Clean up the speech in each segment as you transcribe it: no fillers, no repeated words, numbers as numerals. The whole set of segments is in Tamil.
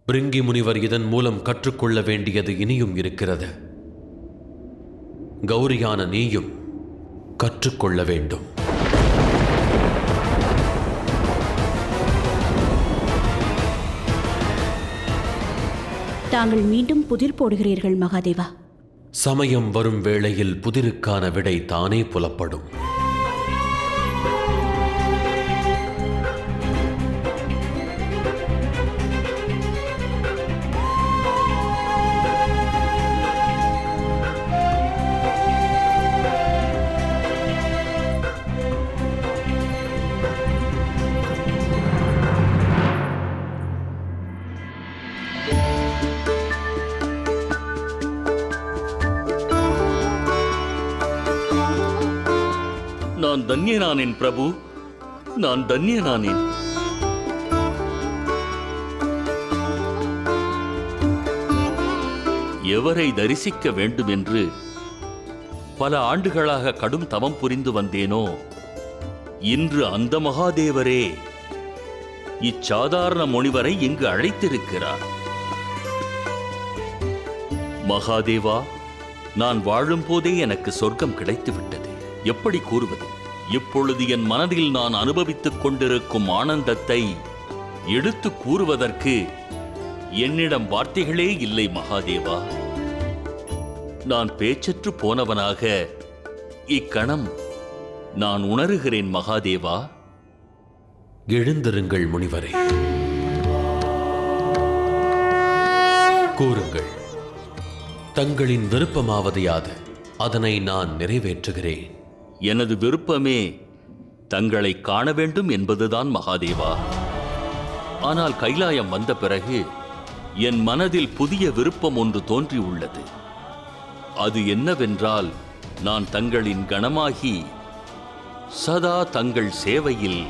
பிருங்கி முனிவர் இதன் மூலம் கற்றுக்கொள்ள வேண்டியது இனியும் இருக்கிறது. கௌரியான நீயும் கற்றுக்கொள்ள வேண்டும். தாங்கள் மீண்டும் புதிர் போடுகிறீர்கள் மகாதேவா. சமயம் வரும் வேளையில் புதிருக்கான விடை தானே புலப்படும். நான் தன்யனானேன் பிரபு, நான் தன்யனானேன். எவரை தரிசிக்க வேண்டும் என்று பல ஆண்டுகளாக கடும் தவம் புரிந்து வந்தேனோ, இன்று அந்த மகாதேவரே இச்சாதாரண முனிவரை இங்கு அழைத்திருக்கிறார். மகாதேவா, நான் வாழும் போதே எனக்கு சொர்க்கம் கிடைத்துவிட்டது. எப்படி கூறுவது? இப்பொழுது என் மனதில் நான் அனுபவித்துக் கொண்டிருக்கும் ஆனந்தத்தை எடுத்து கூறுவதற்கு என்னிடம் வார்த்தைகளே இல்லை மகாதேவா. நான் பேச்சற்று போனவனாக இக்கணம் நான் உணர்கிறேன் மகாதேவா. எழுந்திருங்கள் முனிவரே, கூறுங்கள், தங்களின் விருப்பமாவது யாது? அதனை நான் நிறைவேற்றுகிறேன். எனது விருப்பமே தங்களை காண வேண்டும் என்பதுதான் மகாதேவா. ஆனால் கைலாயம் வந்த பிறகு என் மனதில் புதிய விருப்பம் ஒன்று தோன்றியுள்ளது. அது என்னவென்றால், நான் தங்களின் கணமாகி சதா தங்கள் சேவையில்,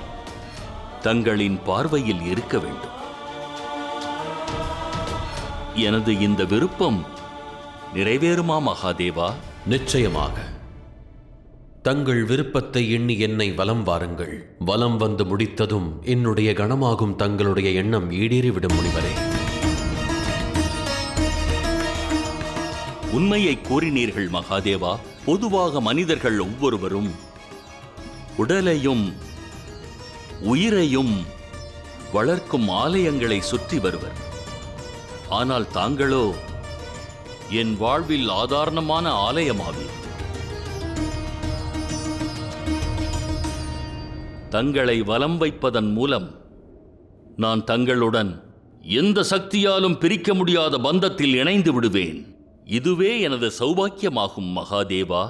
தங்களின் பார்வையில் இருக்க வேண்டும். எனது இந்த விருப்பம் நிறைவேறுமா மகாதேவா? நிச்சயமாக. தங்கள் விருப்பத்தை எண்ணி என்னை வலம் வாருங்கள். வலம் வந்து முடித்ததும் என்னுடைய கணமாகும் தங்களுடைய எண்ணம் ஈடேறிவிடும் முனிவரே. உண்மையை கூறினீர்கள் மகாதேவா. பொதுவாக மனிதர்கள் ஒவ்வொருவரும் உடலையும் உயிரையும் வளர்க்கும் ஆலயங்களை சுற்றி வருவர். ஆனால் தாங்களோ என் வாழ்வில் சாதாரணமான ஆலயமாவீர். தங்களை வலம் வைப்பதன் மூலம் நான் தங்களுடன் எந்த சக்தியாலும் பிரிக்க முடியாத பந்தத்தில் இணைந்து விடுவேன். இதுவே எனது சௌபாக்கியமாகும் மகாதேவா,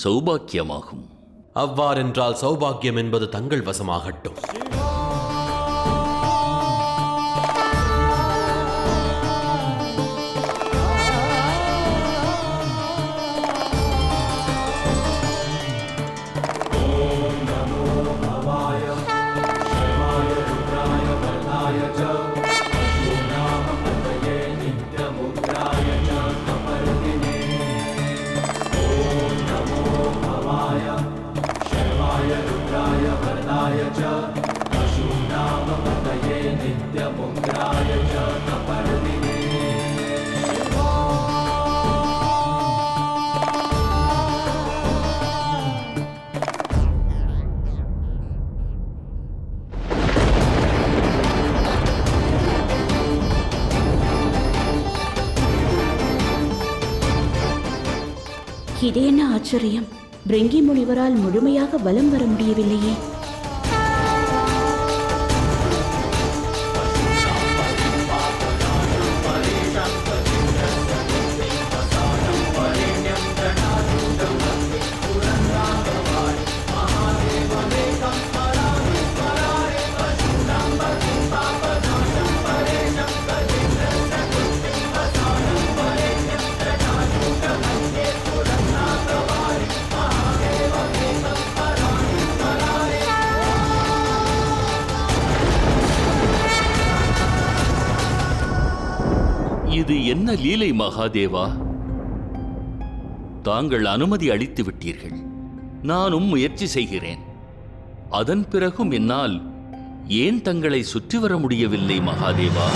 சௌபாக்கியமாகும். அவ்வாறென்றால் சௌபாக்கியம் என்பது தங்கள் வசமாகட்டும். இது என்ன ஆச்சரியம்! பிருங்கி முனிவரால் முழுமையாக வலம் வர முடியவில்லையே. இது என்ன லீலை மகாதேவா? தாங்கள் அனுமதி அளித்து விட்டீர்கள். நானும் முயற்சி செய்கிறேன். அதன் பிறகும் என்னால் ஏன் தங்களை சுற்றி வர முடியவில்லை மகாதேவா?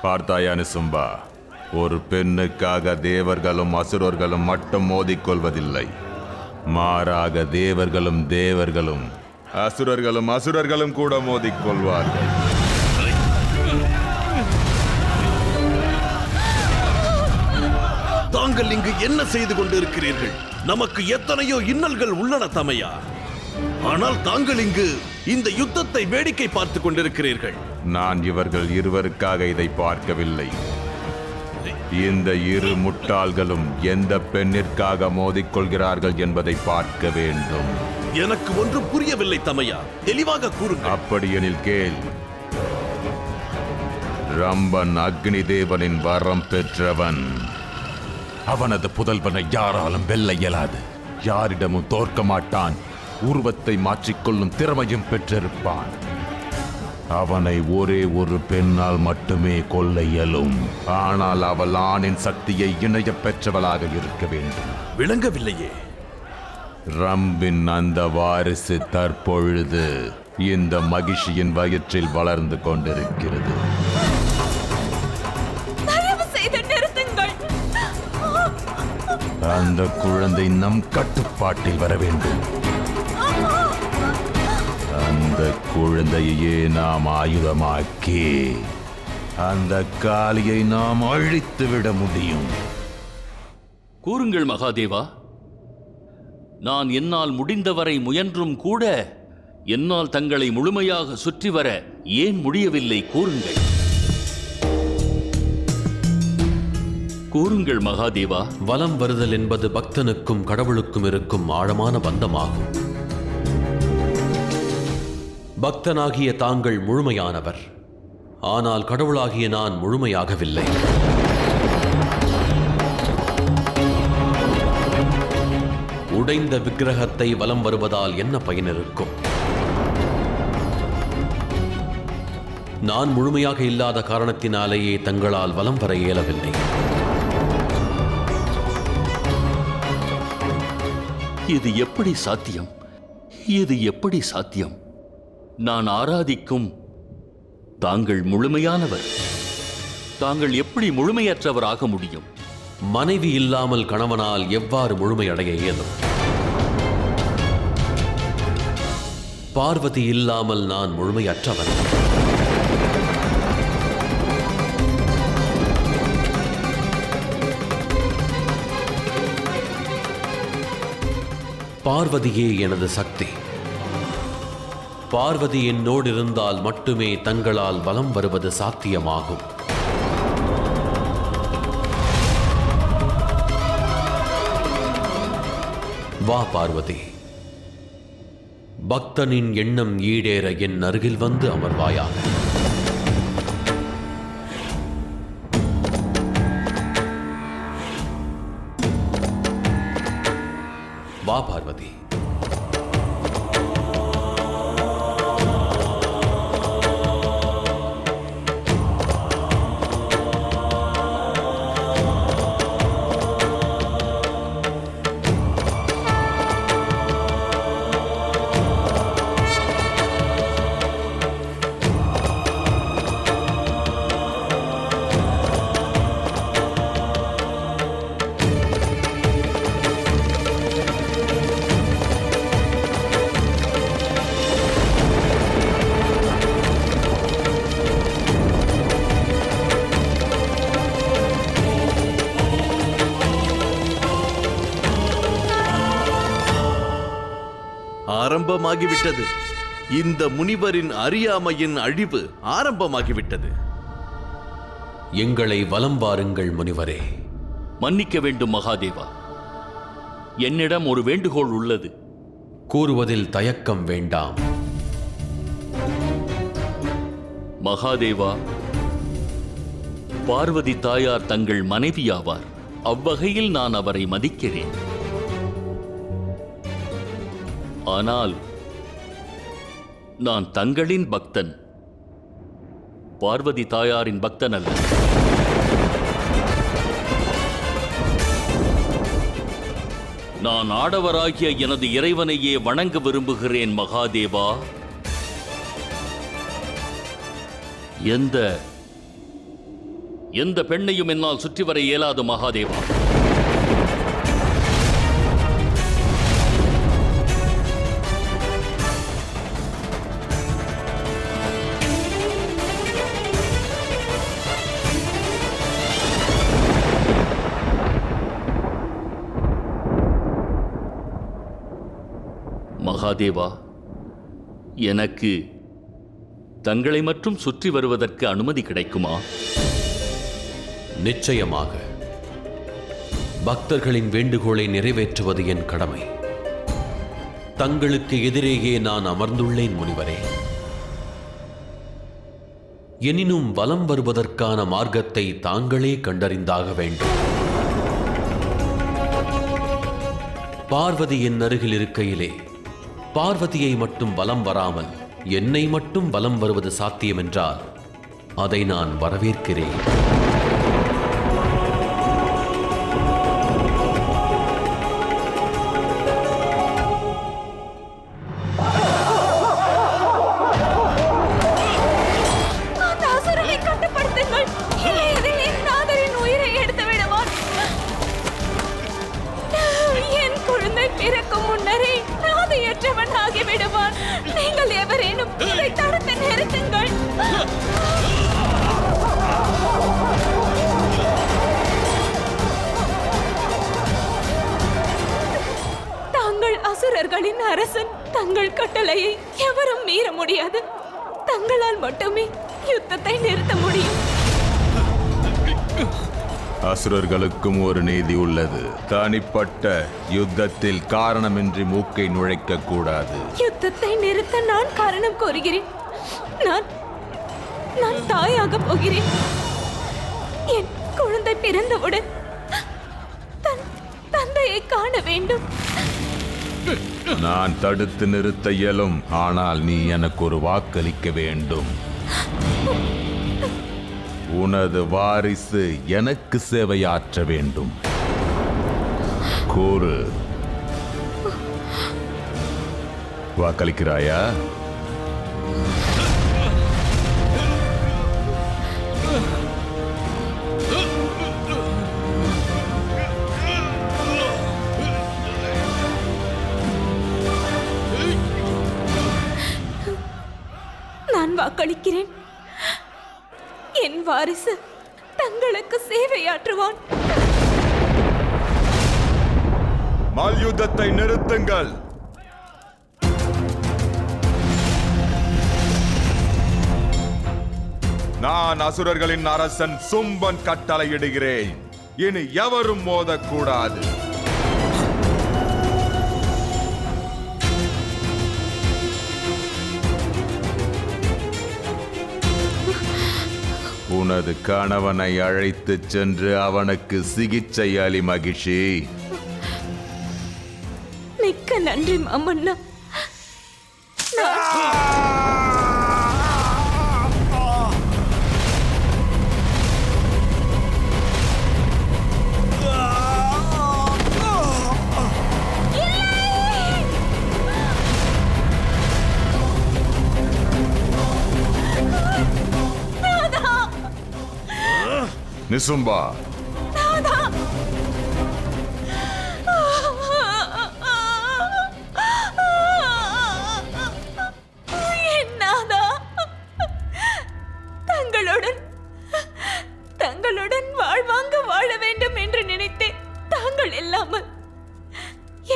பார்த்தாயா நிசும்பா, ஒரு பெண்ணுக்காக தேவர்களும் அசுரர்களும் மட்டும் மோதிக்கொள்வதில்லை. மாறாக தேவர்களும் அசுரர்களும் கூட மோதிக்கொள்வார்கள். தாங்கள் இங்கு என்ன செய்து கொண்டிருக்கிறீர்கள்? நமக்கு எத்தனையோ இன்னல்கள் உள்ளன தமையா. ஆனால் தாங்கள் இங்கு இந்த யுத்தத்தை வேடிக்கை பார்த்துக் கொண்டிருக்கிறீர்கள். நான் இவர்கள் இருவருக்காக இதை பார்க்கவில்லை. இந்த இரு முட்டாள்களும் எந்த பெண்ணிற்காக மோதிக்கொள்கிறார்கள் என்பதை பார்க்க வேண்டும். எனக்கு ஒன்று புரியவில்லை தமையா, தெளிவாக கூறுங்கள். அப்படியெனில் கேள். ரம்பன் அக்னி தேவனின் வரம் பெற்றவன். அவனது புதல்வனை யாராலும் வெல்ல இயலாது. யாரிடமும் தோற்க மாட்டான். உருவத்தை மாற்றிக்கொள்ளும் திறமையும் பெற்றிருப்பான். அவனை ஒரே ஒரு பெண்ணால் மட்டுமே கொல்ல இயலும். ஆனால் அவள் ஆணின் சக்தியை இணைய பெற்றவளாக இருக்க வேண்டும். விளங்கவில்லையே. ரம்பின் அந்த வாரிசு தற்பொழுது இந்த மகிழ்ச்சியின் வயிற்றில் வளர்ந்து கொண்டிருக்கிறது. அந்த குழந்தை நம் கட்டுப்பாட்டில் வர வேண்டும். அந்த குழந்தையே நாம் ஆயுதமாக்கி அந்த காளியை நாம் அழித்து விட முடியும். கூறுங்கள் மகாதேவா. நான் என்னால் முடிந்தவரை முயன்றும் கூட என்னால் தங்களை முழுமையாக சுற்றி வர ஏன் முடியவில்லை? கூறுங்கள். கூறுங்கள் மகாதேவா. வலம் வருதல் என்பது பக்தனுக்கும் கடவுளுக்கும் இருக்கும் ஆழமான பந்தமாகும். பக்தனாகிய தாங்கள் முழுமையானவர். ஆனால் கடவுளாகிய நான் முழுமையாகவில்லை. உடைந்த விக்கிரகத்தை வலம் வருவதால் என்ன பயன் இருக்கும்? நான் முழுமையாக இல்லாத காரணத்தினாலேயே தங்களால் வலம் வர இயலவில்லை. இது எப்படி சாத்தியம்? இது எப்படி சாத்தியம்? நான் ஆராதிக்கும் தாங்கள் முழுமையானவர். தாங்கள் எப்படி முழுமையற்றவராக முடியும்? மனைவி இல்லாமல் கணவனால் எவ்வாறு முழுமையடைய இயலும்? பார்வதி இல்லாமல் நான் முழுமையற்றவன். பார்வதியே எனது சக்தி. பார்வதி என்னோடு இருந்தால் மட்டுமே தங்களால் வலம் வருவது சாத்தியமாகும். வா பார்வதி, பக்தனின் எண்ணம் ஈடேற என் அருகில் வந்து அமர்வாயாக. வா பார்வதி. ஆரம்பமாகிவிட்டது. இந்த முனிவரின் அறியாமையின் அழிவு ஆரம்பமாகிவிட்டது. எங்களை வலம் வாருங்கள் முனிவரே. மன்னிக்க வேண்டும் மகாதேவா. என்னிடம் ஒரு வேண்டுகோள் உள்ளது. கூறுவதில் தயக்கம் வேண்டாம். மகாதேவா, பார்வதி தாயார் தங்கள் மனைவியாவார். அவ்வகையில் நான் அவரை மதிக்கிறேன். ஆனால் நான் தங்களின் பக்தன், பார்வதி தாயாரின் பக்தன் அல்ல. நான் ஆடவராகிய எனது இறைவனையே வணங்க விரும்புகிறேன் மகாதேவா. எந்த பெண்ணையும் என்னால் சுற்றி வர இயலாது மகாதேவா. மகாதேவா, எனக்கு தங்களை மட்டும் சுற்றி வருவதற்கு அனுமதி கிடைக்குமா? நிச்சயமாக. பக்தர்களின் வேண்டுகோளை நிறைவேற்றுவது என் கடமை. தங்களுக்கு எதிரேயே நான் அமர்ந்துள்ளேன் முனிவரே. எனினும் வலம் வருவதற்கான மார்க்கத்தை தாங்களே கண்டறிந்தாக வேண்டும். பார்வதி என் அருகில் இருக்கையிலே பார்வதியை மட்டும் வலம் வராமல் என்னை மட்டும் வலம் வருவது சாத்தியமென்றால் அதை நான் வரவேற்கிறேன். பிறக்கும் முன்னரே நாதையற்றவன் ஆகிவிடுவான். நீங்கள் எவரேனும் இதை தடுத்து நிறுத்துங்கள். தாங்கள் அசுரர்களின் அரசன். தங்கள் கட்டளையை எவரும் மீற முடியாது. தங்களால் மட்டுமே யுத்தத்தை நிறுத்த முடியும். அசுரர்களுக்கும் ஒரு நீதி உள்ளது. தனிப்பட்ட யுத்தத்தில் காரணமின்றி மூக்கை நுழைக்க கூடாது. யுத்தத்தை நிறுத்த நான் காரணம் கோருகிறேன். நான் தாயாக போகிறேன். என் குழந்தை பிறந்தவுடன் தந்தையை காண வேண்டும். நான் தடுத்து நிறுத்த இயலும். ஆனால் நீ எனக்கு ஒரு வாக்களிக்க வேண்டும். உனது வாரிசு எனக்கு சேவையாற்ற வேண்டும். கூறு, வாக்களிக்கிறாயா? நான் வாக்களிக்கிறேன். என் வாரிசு தங்களுக்கு சேவையாற்றுவான். மல்யுத்தத்தை நிறுத்துங்கள். நான் அசுரர்களின் அரசன் சும்பன் கட்டளையிடுகிறேன். இனி எவரும் மோதக்கூடாது. உனது கணவனை அழைத்துச் சென்று அவனுக்கு சிகிச்சை அளி மகிஷி. மிக்க நன்றி மாமன்னா. நிசும்பா, தங்களுடன் வாழ்வாங்க வாழ வேண்டும் என்று நினைத்தேன். தாங்கள் இல்லாமல்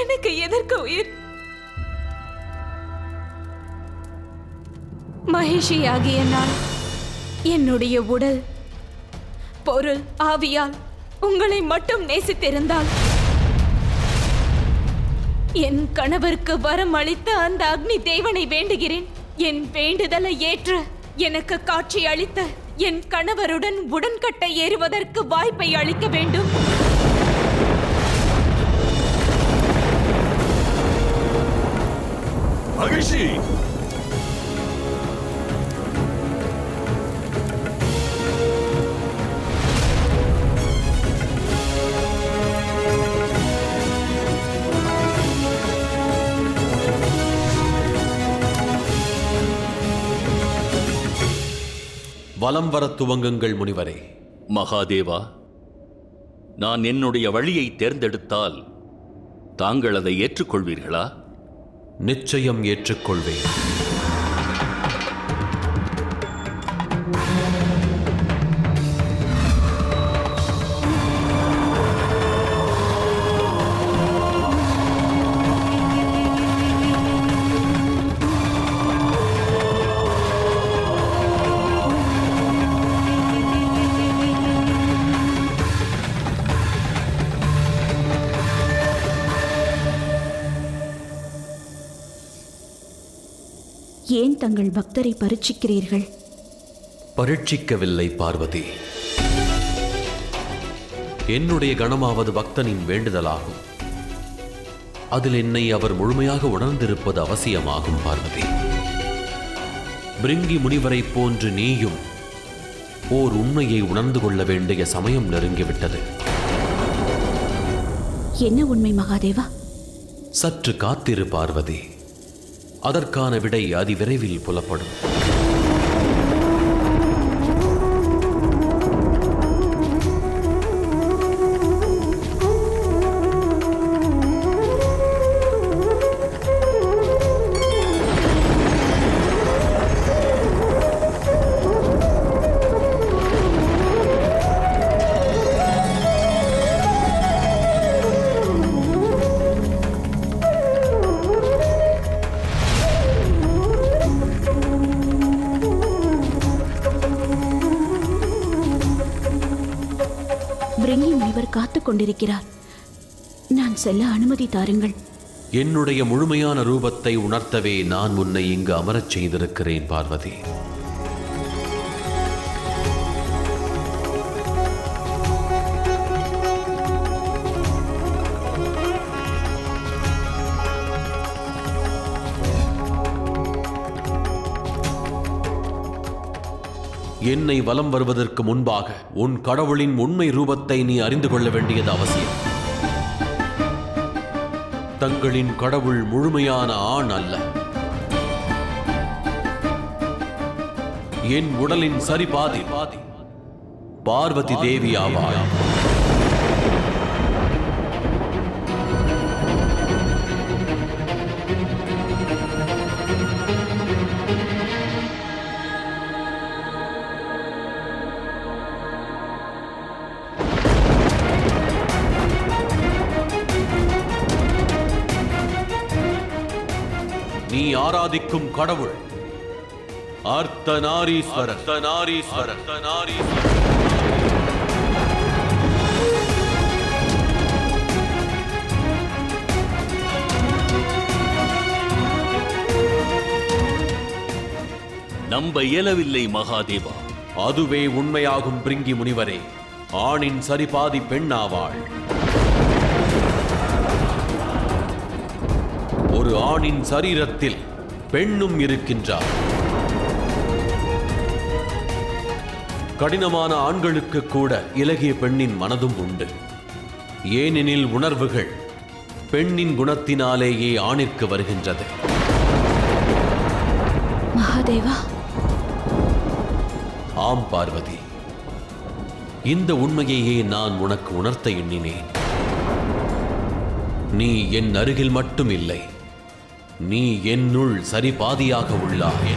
எனக்கு எதற்கு உயிர்? மகிழ்ச்சியாகிய நான் என்னுடைய உடல், பொருள், ஆவியால் உங்களை மட்டும் நேசித்திருந்தால் என் கணவருக்கு வரம் அளித்த அந்த அக்னி தேவனை வேண்டுகிறேன். என் வேண்டுதலை ஏற்று எனக்கு காட்சி அளித்த என் கணவருடன் உடன்கட்டை ஏறுவதற்கு வாய்ப்பை அளிக்க வேண்டும். மகிழ்ச்சி. வலம் வரத் துவங்குங்கள் முனிவரே. மகாதேவா, நான் என்னுடைய வழியை தேர்ந்தெடுத்தால் தாங்கள் அதை ஏற்றுக்கொள்வீர்களா? நிச்சயம் ஏற்றுக்கொள்வேன். ஏன் தங்கள் பக்தரை பரீட்சிக்கிறீர்கள்? பரீட்சிக்கவில்லை பார்வதி. என்னுடைய கணமாவது பக்தனின் வேண்டுதலாகும். அதில் என்னை அவர் முழுமையாக உணர்ந்திருப்பது அவசியமாகும் பார்வதி. பிரிங்கி முனிவரைப் போன்று நீயும் ஓர் உண்மையை உணர்ந்து கொள்ள வேண்டிய சமயம் நெருங்கிவிட்டது. என்ன உண்மை மகாதேவா? சற்று காத்திரு பார்வதி. அதற்கான விடை அதிவிரைவில் புலப்படும். பிரிங்கி முனிவர் காத்துக் கொண்டிருக்கிறார். நான் செல்ல அனுமதி தாருங்கள். என்னுடைய முழுமையான ரூபத்தை உணர்த்தவே நான் உன்னை இங்கு அமரச் செய்திருக்கிறேன் பார்வதி. என்னை வலம் வருவதற்கு முன்பாக உன் கடவுளின் உண்மை ரூபத்தை நீ அறிந்து கொள்ள வேண்டியது அவசியம். தங்களின் கடவுள் முழுமையான ஆண் அல்ல. என் உடலின் சரிபாதி பார்வதி தேவி ஆவாள். நீ ஆராதிக்கும் கடவுள் அர்த்தநாரீஸ்வரர். நம்ப இயலவில்லை மகாதேவா. அதுவே உண்மையாகும் பிரிங்கி முனிவரே. ஆணின் சரிபாதி பெண்ணாவாள். ஒரு ஆணின் சரீரத்தில் பெண்ணும் இருக்கின்றார். கடினமான ஆண்களுக்கு கூட இலகிய பெண்ணின் மனதும் உண்டு. ஏனெனில் உணர்வுகள் பெண்ணின் குணத்தினாலேயே ஆணிற்கு வருகின்றது. மகாதேவா. ஆம் பார்வதி, இந்த உண்மையையே நான் உனக்கு உணர்த்த எண்ணினேன். நீ என் அருகில் மட்டும் இல்லை, நீ என்னுள் சரிபாதியாக உள்ளாய்.